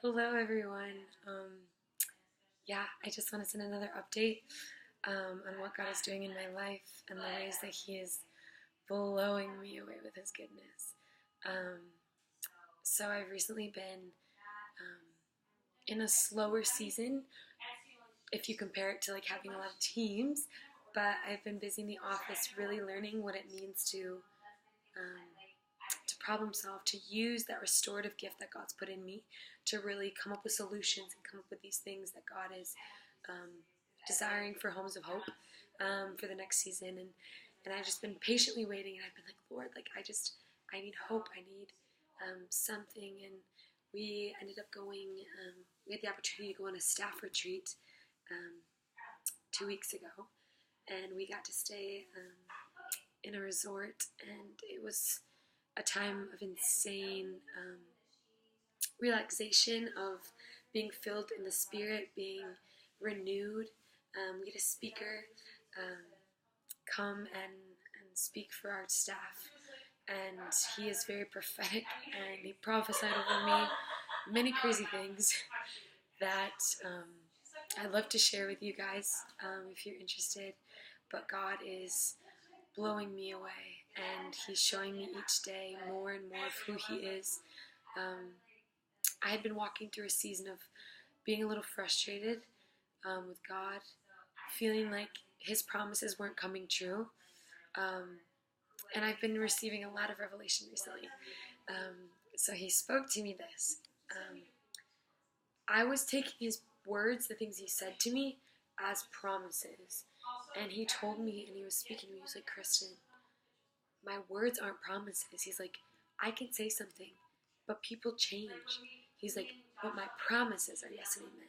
Hello, everyone. I just want to send another update on what God is doing in my life and the ways that He is blowing me away with His goodness. Um, so I've recently been in a slower season, if you compare it to like having a lot of teams, but I've been busy in the office, really learning what it means um, to problem solve, to use that restorative gift that God's put in me to really come up with solutions and come up with these things that God is um, desiring for Homes of Hope for the next season. And I've just been patiently waiting, and I've been like, Lord, I need hope, I need something. And we ended up we had the opportunity to go on a staff retreat um, 2 weeks ago, and we got to stay in a resort, and it was a time of insane relaxation, of being filled in the Spirit, being renewed. We had a speaker um, come and speak for our staff, and he is very prophetic, and he prophesied over me many crazy things that I'd love to share with you guys if you're interested. But God is blowing me away, and He's showing me each day more and more of who He is. I had been walking through a season of being a little frustrated with God, feeling like His promises weren't coming true. And I've been receiving a lot of revelation recently. So He spoke to me this. I was taking His words, the things He said to me, as promises. And He told me, and He was speaking to me, He was like, Kristen, my words aren't promises. He's like, I can say something, but people change. He's like, but my promises are yes and amen.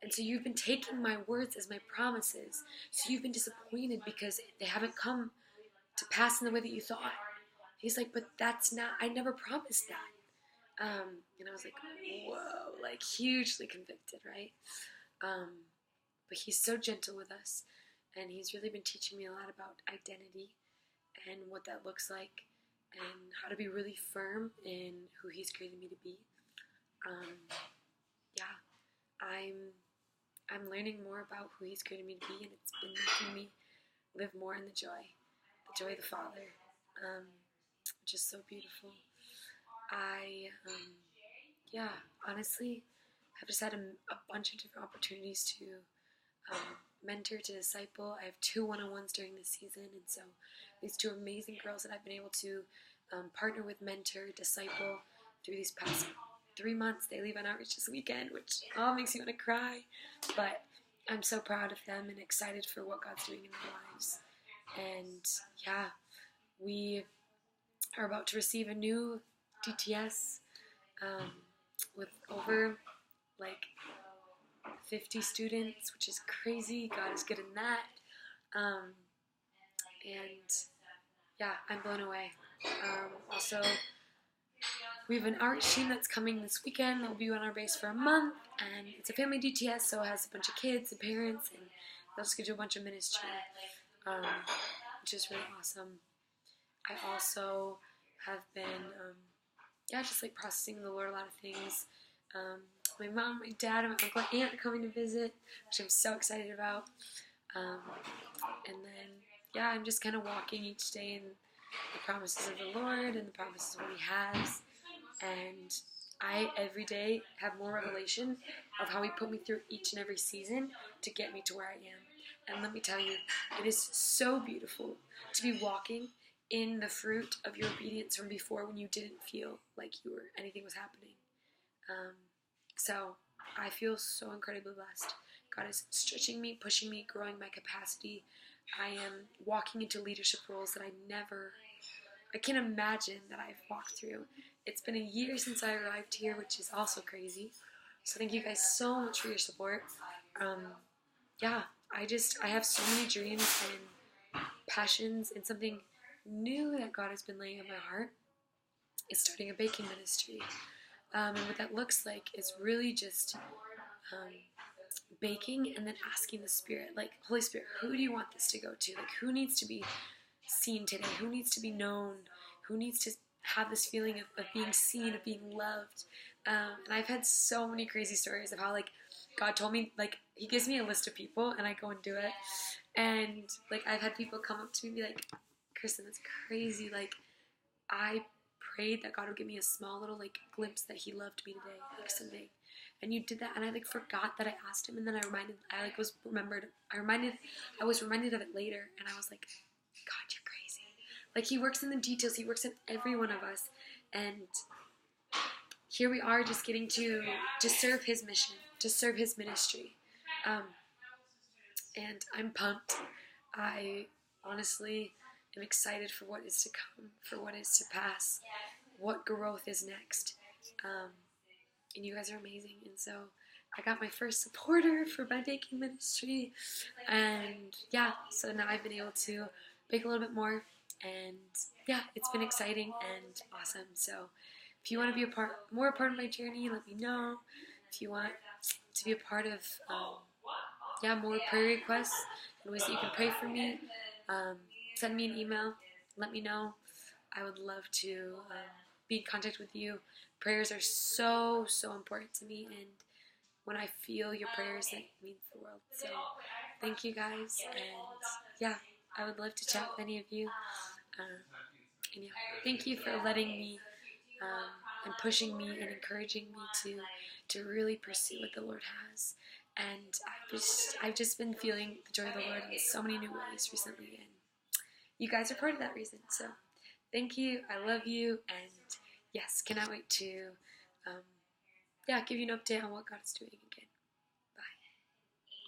And so you've been taking my words as my promises. So you've been disappointed because they haven't come to pass in the way that you thought. He's like, but that's not, I never promised that. And I was like, whoa, like hugely convicted, right? But He's so gentle with us. And He's really been teaching me a lot about identity and what that looks like, and how to be really firm in who He's created me to be. Yeah, I'm learning more about who He's created me to be, and it's been making me live more in the joy of the Father, which is so beautiful. Yeah, honestly, I've just had a bunch of different opportunities to mentor, to disciple. I have 2 one-on-ones during this season, and so these 2 amazing girls that I've been able to partner with, mentor, disciple through these past 3 months. They leave on outreach this weekend, which makes me want to cry, but I'm so proud of them and excited for what God's doing in their lives. And yeah, we are about to receive a new DTS with over like 50 students, which is crazy. God is good in that. And yeah, I'm blown away. Also, we have an art team that's coming this weekend that will be on our base for a month, and it's a family DTS, so it has a bunch of kids and parents, and they'll just get to do a bunch of ministry, which is really awesome. I also have been, just like processing the Lord a lot of things. My mom, my dad, and my uncle and aunt are coming to visit, which I'm so excited about. And then, I'm just kind of walking each day in the promises of the Lord and the promises of what He has. And I, every day, have more revelation of how He put me through each and every season to get me to where I am. And let me tell you, it is so beautiful to be walking in the fruit of your obedience from before, when you didn't feel like anything was happening. So I feel so incredibly blessed. God is stretching me, pushing me, growing my capacity. I am walking into leadership roles that I can't imagine that I've walked through. It's been a year since I arrived here, which is also crazy. So thank you guys so much for your support. I have so many dreams and passions, and something new that God has been laying on my heart is starting a baking ministry. And what that looks like is really just baking, and then asking the Spirit, like, Holy Spirit, who do you want this to go to? Like, who needs to be seen today? Who needs to be known? Who needs to have this feeling of being seen, of being loved? And I've had so many crazy stories of how like God told me, like He gives me a list of people and I go and do it. And like I've had people come up to me and be like, Kristen, that's crazy. Like I prayed that God would give me a small little like glimpse that He loved me today, like something. And you did that, and I like forgot that I asked Him, and then I was reminded of it later, and I was like, God, you're crazy. Like He works in the details. He works in every one of us, and here we are, just getting to serve His mission, to serve His ministry, and I'm pumped. I honestly am excited for what is to come, for what is to pass, what growth is next. And you guys are amazing. And so I got my first supporter for my baking ministry. And yeah, so now I've been able to bake a little bit more. And yeah, it's been exciting and awesome. So if you want to be more a part of my journey, let me know. If you want to be a part of more prayer requests and ways that you can pray for me, send me an email. Let me know. I would love to be in contact with you. Prayers are so, so important to me, and when I feel your prayers, it means the world. So thank you guys, and yeah, I would love to chat with any of you. And yeah, thank you for letting me and pushing me and encouraging me to really pursue what the Lord has. And I've just been feeling the joy of the Lord in so many new ways recently, and you guys are part of that reason. So thank you. I love you, and yes, cannot wait to give you an update on what God is doing again.